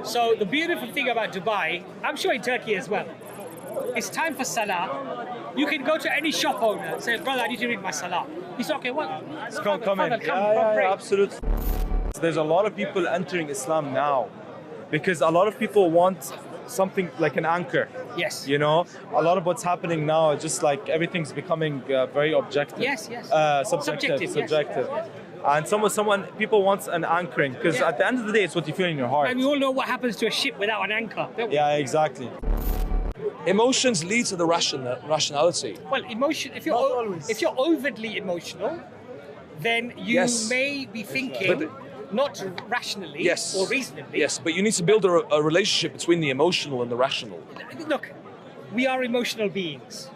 So the beautiful thing about Dubai, I'm sure in Turkey as well, it's time for Salah. You can go to any shop owner and say, brother, I need to read my Salah. He's okay, what? Come in. Yeah, absolutely. There's a lot of people entering Islam now because a lot of people want something like an anchor. Yes. You know, a lot of what's happening now, just like everything's becoming very objective. Yes. Subjective. Yes. And people want an anchoring because at the end of the day, it's what you feel in your heart. And we all know what happens to a ship without an anchor, don't we? Yeah, exactly. Emotions lead to the rationality. Well, emotion. If you're overtly emotional, then you may be thinking not rationally or reasonably. Yes, but you need to build a relationship between the emotional and the rational. Look, we are emotional beings,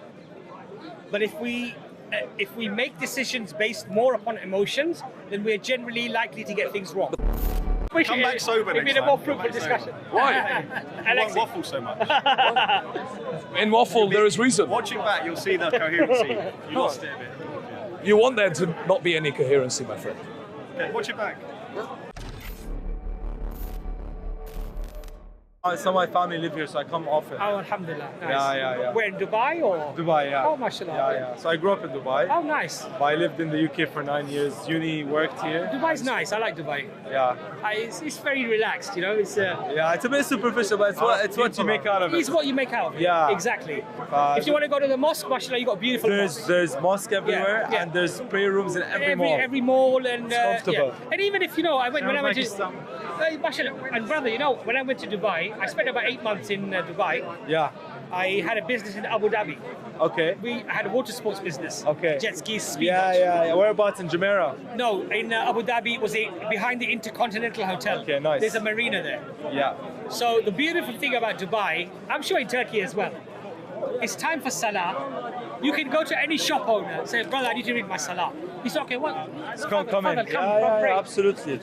but if we make decisions based more upon emotions, then we're generally likely to get things wrong. Come back sober next time. It'd be a more fruitful discussion. Why? You won't waffle so much. In waffle, there is reason. Watching back, you'll see the coherency. You lost it a bit. You want there to not be any coherency, my friend. Okay, watch it back. Some of my family live here, so I come often. Oh, alhamdulillah. Nice. Yeah. Where, in Dubai or? Dubai, yeah. Oh, mashallah. Yeah. So I grew up in Dubai. Oh, nice. But I lived in the UK for 9 years. Uni, worked here. Dubai's nice. I like Dubai. Yeah. It's very relaxed, you know. It's it's a bit superficial, but it's what you make out of it. It's what you make out of it. Yeah. Exactly. If you want to go to the mosque, mashallah, you got beautiful mosques. There's mosque everywhere, and there's prayer rooms in every mall. Every mall, and it's comfortable. And even if when I went to, mashallah, and brother, when I went to Dubai, I spent about 8 months in Dubai. Yeah. I had a business in Abu Dhabi. Okay. I had a water sports business. Okay. Jet skis, speedboats. Yeah. Whereabouts in Jumeirah? No, in Abu Dhabi was behind the Intercontinental Hotel. Okay, nice. There's a marina there. Yeah. So the beautiful thing about Dubai, I'm sure in Turkey as well, it's time for Salah. You can go to any shop owner and say, brother, I need to read my Salah. He's okay, what? Come in. Yeah, absolutely.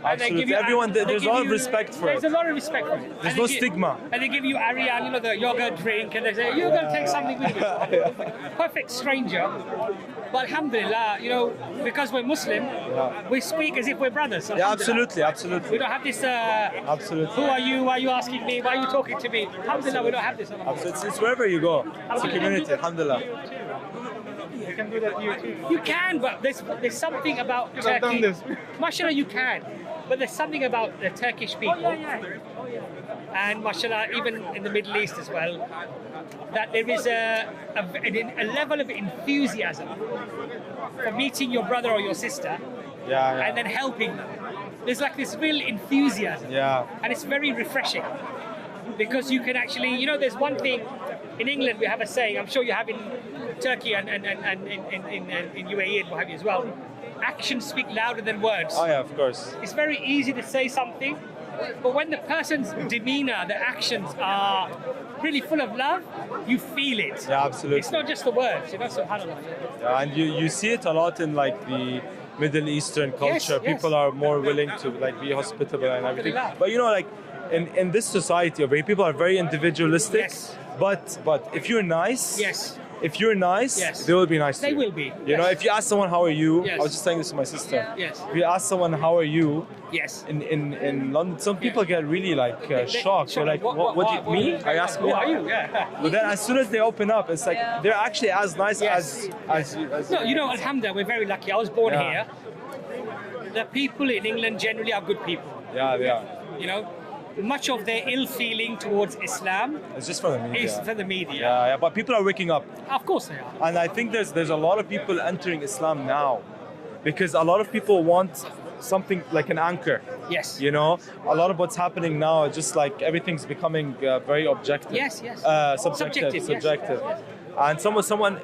Everyone, there's a lot of respect for it. There's a lot of respect for it. There's no stigma. And they give you Ariane, the yogurt drink, and they say, you're going to take something with you. Perfect stranger. But alhamdulillah, because we're Muslim, we speak as if we're brothers. Yeah, absolutely. We don't have this, absolutely. Who are you? Why are you asking me? Why are you talking to me? Alhamdulillah, we don't have this. It's wherever you go. It's a community, alhamdulillah. You can do that here too. You can, but there's something about Turkey. Mashallah, you can. But there's something about the Turkish people, and mashallah, even in the Middle East as well, that there is a level of enthusiasm for meeting your brother or your sister, and then helping them. There's like this real enthusiasm, and it's very refreshing because you can actually, there's one thing. In England, we have a saying. I'm sure you have in Turkey and in UAE and what have you as well. Actions speak louder than words. Oh yeah, of course. It's very easy to say something, but when the person's demeanor, their actions are really full of love, you feel it. Yeah, absolutely. It's not just the words, subhanAllah. Yeah, and you see it a lot in like the Middle Eastern culture. Yes. People are more willing to be hospitable and everything. But in this society over here, people are very individualistic. Yes. But if you're nice, If you're nice, they will be nice to you. They will be. You know, if you ask someone, how are you? Yes. I was just saying this to my sister. Yes. If you ask someone, how are you? Yes. In London, some people get really shocked. They're like, what do you mean? I ask who are you? Yeah. But then as soon as they open up, it's like they're actually as nice as you. No, alhamdulillah, we're very lucky. I was born here. The people in England generally are good people. Yeah, they are. Much of their ill feeling towards Islam it's just for the media. It's for the media. Yeah, but people are waking up. Of course they are. And I think there's a lot of people entering Islam now because a lot of people want something like an anchor. Yes. A lot of what's happening now is just like everything's becoming very objective. Yes. Subjective. Yes. And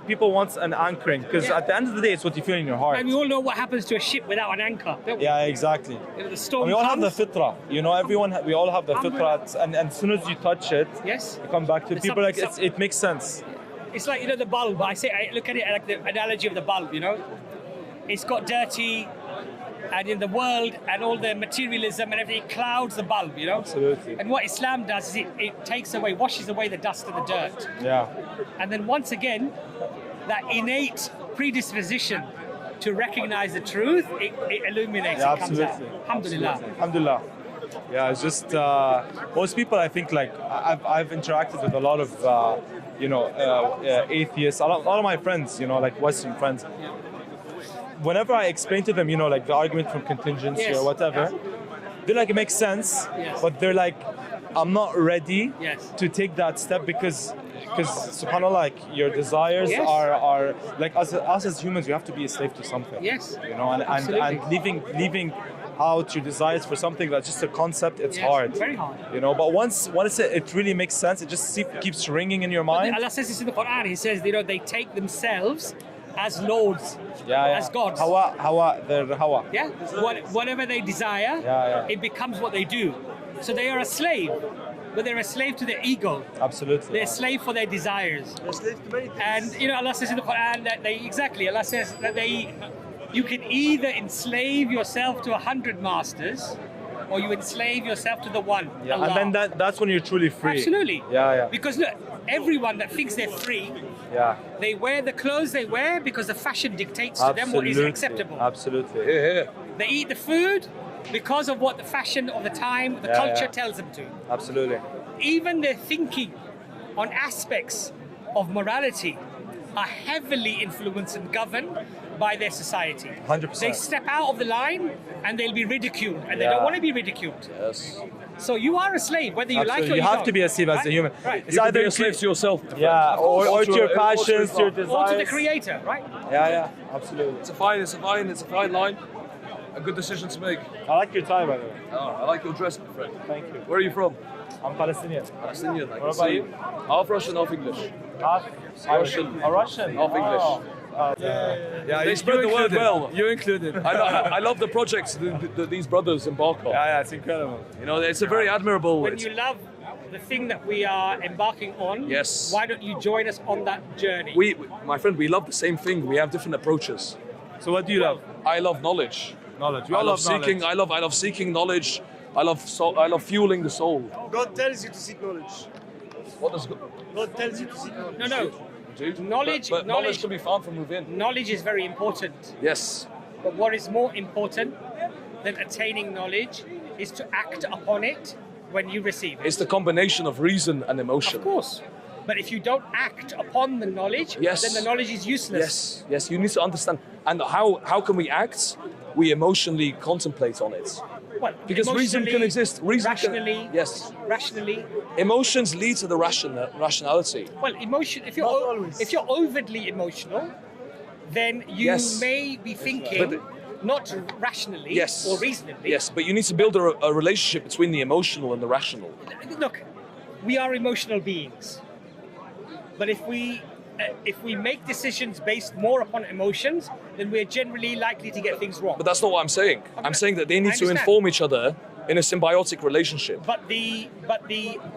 people want an anchoring because at the end of the day, it's what you feel in your heart. And we all know what happens to a ship without an anchor, don't we? Yeah, exactly. The storm we all have comes. the fitrah. We all have the fitrah, and as soon as you touch it, you come back to it. People it makes sense. It's like the bulb. I look at it like the analogy of the bulb. It's got dirty, and in the world and all the materialism and everything clouds the bulb. Absolutely. And what Islam does is it washes away the dust and the dirt. Yeah. And then once again, that innate predisposition to recognize the truth, it illuminates. Yeah, it comes absolutely. out. Alhamdulillah. Alhamdulillah. Yeah, it's just most people. I think like I've interacted with a lot of atheists. A lot of my friends, like Western friends. Whenever I explain to them, like the argument from contingency or whatever, they're like, it makes sense, but they're like, I'm not ready to take that step because subhanAllah, like your desires are like us as humans, you have to be a slave to something. Yes. And leaving out your desires for something that's just a concept, it's hard. Very hard. But once it really makes sense, it just keeps ringing in your mind. Allah says this in the Quran. He says, they take themselves as lords, as gods. Hawa, they're Hawa. Yeah. Whatever they desire, it becomes what they do. So they are a slave, but they're a slave to their ego. Absolutely. They're a slave for their desires. They're slaves to many things. And Allah says in the Quran that Allah says that you can either enslave yourself to 100 masters, or you enslave yourself to the one. Yeah, Allah. and then that's when you're truly free. Absolutely. Yeah. Because look, everyone that thinks they're free, they wear the clothes they wear because the fashion dictates to them what is acceptable. Absolutely. They eat the food because of what the fashion of the time, the culture tells them to. Absolutely. Even their thinking on aspects of morality are heavily influenced and governed by their society. 100%. They step out of the line and they'll be ridiculed, and they don't want to be ridiculed. Yes. So you are a slave, whether you like it or you you have don't. to be a slave as a human. Right. It's You can either be a slave to yourself. or to your passions, to your desires. Or to the creator, right? Yeah, absolutely. It's a fine line. A good decision to make. I like your tie, by the way. Oh, I like your dress, my friend. Thank you. Where are you from? I'm Palestinian. Palestinian. I can What about see. you? Half Russian, half English. Russian. A Russian? Half English. Yeah, They spread the word well. You included. I love the projects that these brothers embark on. Yeah, it's incredible. It's a very admirable. When you love the thing that we are embarking on, Yes. why don't you join us on that journey? My friend, we love the same thing. We have different approaches. So what do you love? I love knowledge. Knowledge. I love seeking. I love seeking knowledge. I love fueling the soul. God tells you to seek knowledge. What does God tells you to seek knowledge. No. dude? Knowledge knowledge can be found from within. Knowledge is very important. Yes. But what is more important than attaining knowledge is to act upon it when you receive it. It's the combination of reason and emotion. Of course. But if you don't act upon the knowledge, then the knowledge is useless. Yes. You need to understand. And how can we act? We emotionally contemplate on it. Well, Because reason can exist. Rationally. Yes. Rationally. Emotions lead to the rationality. Well, emotion. If you're overtly emotional, then you may be thinking not rationally or reasonably. Yes, but you need to build a relationship between the emotional and the rational. Look, we are emotional beings, but if we make decisions based more upon emotions, then we're generally likely to get things wrong. But that's not what I'm saying. I'm saying that they need to inform each other in a symbiotic relationship. But the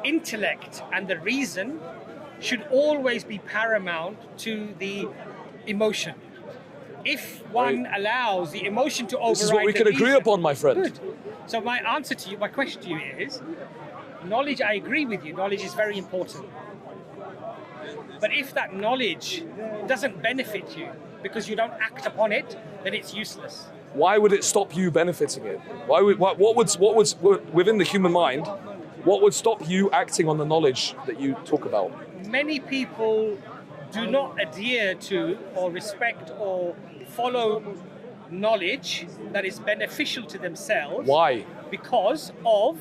intellect and the reason should always be paramount to the emotion. If one allows the emotion to override This is what we can agree upon, my friend. Good. So my question to you is, knowledge, I agree with you, knowledge is very important. But if that knowledge doesn't benefit you because you don't act upon it, then it's useless. Why would it stop you benefiting it? What would within the human mind, what would stop you acting on the knowledge that you talk about? Many people do not adhere to or respect or follow knowledge that is beneficial to themselves. Why? Because of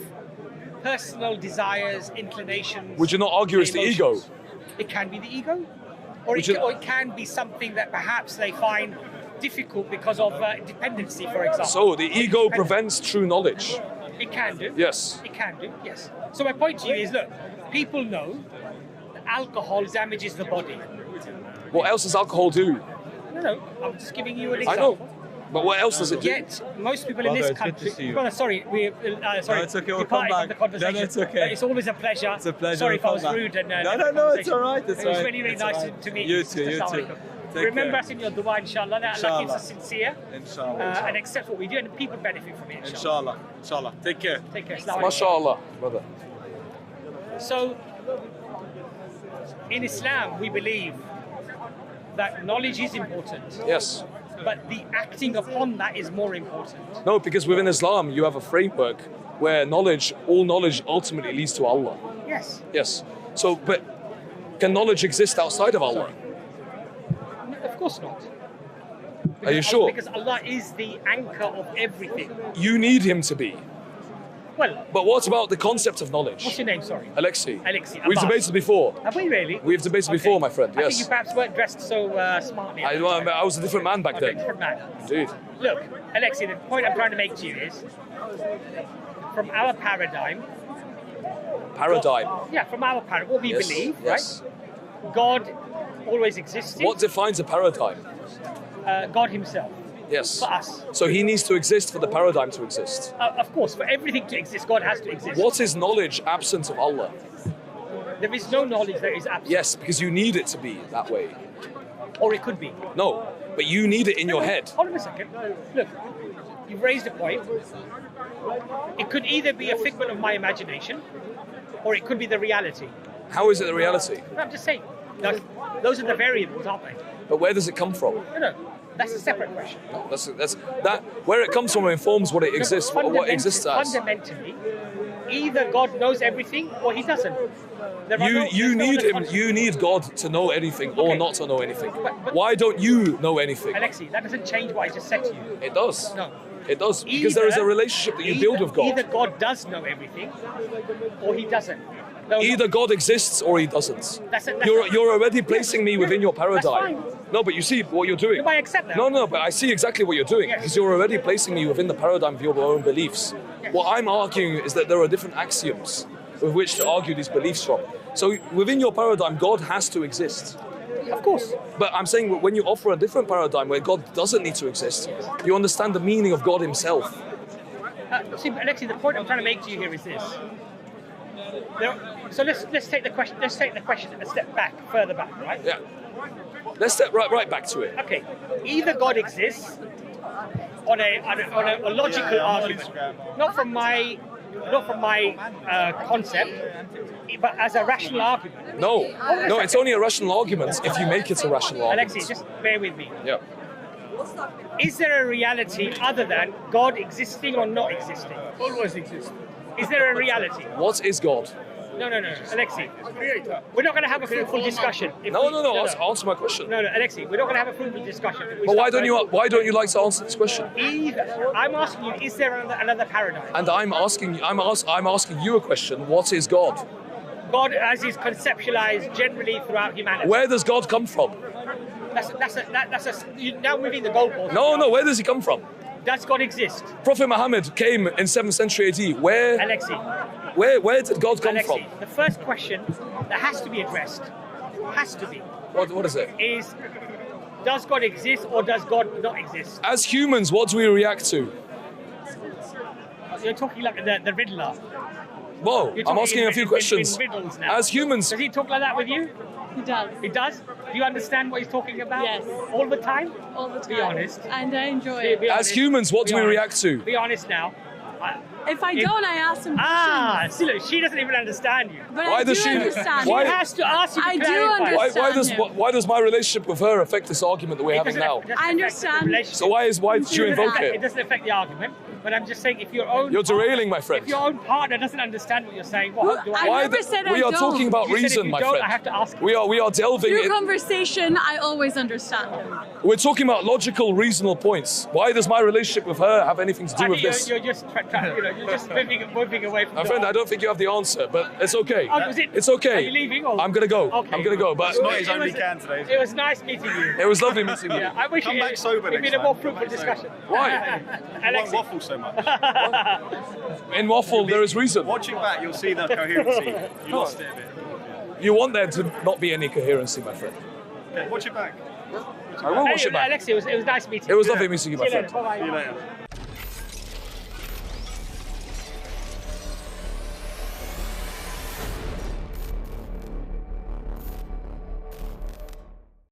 personal desires, inclinations. Would you not argue it's the ego? It can be the ego, or it can be something that perhaps they find difficult because of dependency, for example. So the ego prevents true knowledge. It can do. Yes. It can do, yes. So my point to you is, look, people know that alcohol damages the body. What else does alcohol do? No, I'm just giving you an I example. know. But what else does it do? Yet, most people in this country... Brother, sorry, sorry. it's okay, we'll we're come parting back. from the conversation. No, it's okay. It's always a pleasure. It's a pleasure, Sorry if I we'll was come back. rude. And, No, it's all right. It's it was all right. really, really It's nice all right. to meet You too, you Assalamu too. alaikum. Take Remember care. us in your dua, inshallah, that Allah keeps us Inshallah. sincere Inshallah. and accepts what we do, and people benefit from it, inshallah. Inshallah. Take care. Take care. Assalamu alaikum. MashaAllah, brother. So, in Islam, we believe that knowledge is important, Yes. but the acting upon that is more important. No, because within Islam you have a framework where all knowledge ultimately leads to Allah. Yes. Yes. So, but can knowledge exist outside of Allah? No, of course not. Are you sure? Because Allah is the anchor of everything. You need him to be. Well, But what about the concept of knowledge? what's your name, sorry? Alexei. Alexei, We've Abbas. debated before. Have we really? We've debated before, my friend, I think yes. you perhaps weren't dressed so smartly. at that time. I was a different man back Okay, then. different man. Indeed. Look, Alexei, the point I'm trying to make to you is, from our paradigm, Paradigm. from our paradigm, what we Yes, believe, yes. right? God always existed. What defines a paradigm? God himself, Yes. for us. So he needs to exist for the paradigm to exist. Of course, for everything to exist, God has to exist. What is knowledge absent of Allah? There is no knowledge that is absolute. Yes, because you need it to be that way. Or it could be. No, but you need it in your head. Hold on a second. Look, you've raised a point. It could either be a figment of my imagination, or it could be the reality. How is it the reality? No, I'm just saying. Those are the variables, aren't they? But where does it come from? No, that's a separate question. That's that. Where it comes from informs what it exists. What exists as. Fundamentally, either God knows everything or He doesn't. There are You there's no need other him. concept. You need God to know anything or Okay. not to know anything. But- Why don't you know anything? Alexei, that doesn't change what I just said to you. It does. No. It does because there is a relationship that you build with Either God. God does know everything, or He doesn't. No, Either God exists or He doesn't. That's You're already placing me within your That's paradigm. fine. No, but you see what you're doing. No, but I accept that. No, but I see exactly what you're doing Yes. because you're already placing me within the paradigm of your own beliefs. Yes. What I'm arguing is that there are different axioms with which to argue these beliefs from. So within your paradigm, God has to exist. Of course. But I'm saying when you offer a different paradigm where God doesn't need to exist, you understand the meaning of God Himself. See, Alexei, the point I'm trying to make to you here is this. So let's take the question. Let's take the question a step back, further back, right? Yeah. Let's step right back to it. Okay. Either God exists on a logical argument, not from my concept, but as a rational argument. No, it's only a rational argument if you make it a rational argument. Alexei, just bear with me. Yeah. Is there a reality other than God existing or not existing? Always exists. Is there a reality? What is God? No, Alexei. Creator. We're not going to have a fruitful discussion. No. Answer my question. No, Alexei, we're not going to have a fruitful discussion. if we But why start don't you like to answer this question? Either. I'm asking you, is there another paradigm? And I'm asking you a question. What is God? God as is conceptualized generally throughout humanity. Where does God come from? You're now moving the goalpost. No. Where does He come from? Does God exist? Prophet Muhammad came in 7th century AD. Alexei, Where did God come Alexei, from? the first question that has to be addressed, What is it? is does God exist or does God not exist? As humans, what do we react to? You're talking like the riddler. Whoa, You're I'm talking asking a few questions. in riddles now. As humans, Does he talk like that with you? He does. He does? Do you understand what he's talking about? Yes. All the time? All the time. Be honest. And I enjoy Be it. as honest. humans, what Be do we honest. react to? Be honest now. If I don't, I ask him questions. See, look, she doesn't even understand you. But Why I do does she- understand. why- She has to ask you to I do clarify. understand. Why does my relationship with her affect this argument that we're It having doesn't now? affect- doesn't I affect understand. the relationship. So why did you invoke It it? doesn't affect the argument, but I'm just saying if your own You're derailing, my friend. if your own partner doesn't understand what you're saying, Well, what do I? I never said I we are don't. talking about You said if reason, you my don't, friend. I have to ask. We are delving Through in. conversation, I always understand him. We're talking about logical, reasonable points. Why does my relationship with her have anything to do with this? You're just you're just moving away from. My friend, I don't think you have the answer, but it's okay. Oh, was it- It's okay. Are you leaving? Or? I'm gonna go. Okay. I'm gonna go. But It's not his It only was- can today. It was nice meeting you. it was lovely meeting you. Yeah, I wish Come it, back sober it'd next been a more time. fruitful Come back discussion. Why? You won't Alexei, waffle so much. In waffle, there is reason. Watching back, you'll see the coherency. You lost it a bit. You want there to not be any coherency, my friend. Okay, watch it back. I will watch hey, it back. Alexei, it was nice meeting you. It was lovely meeting you, my See you later. friend. Bye-bye. See you later.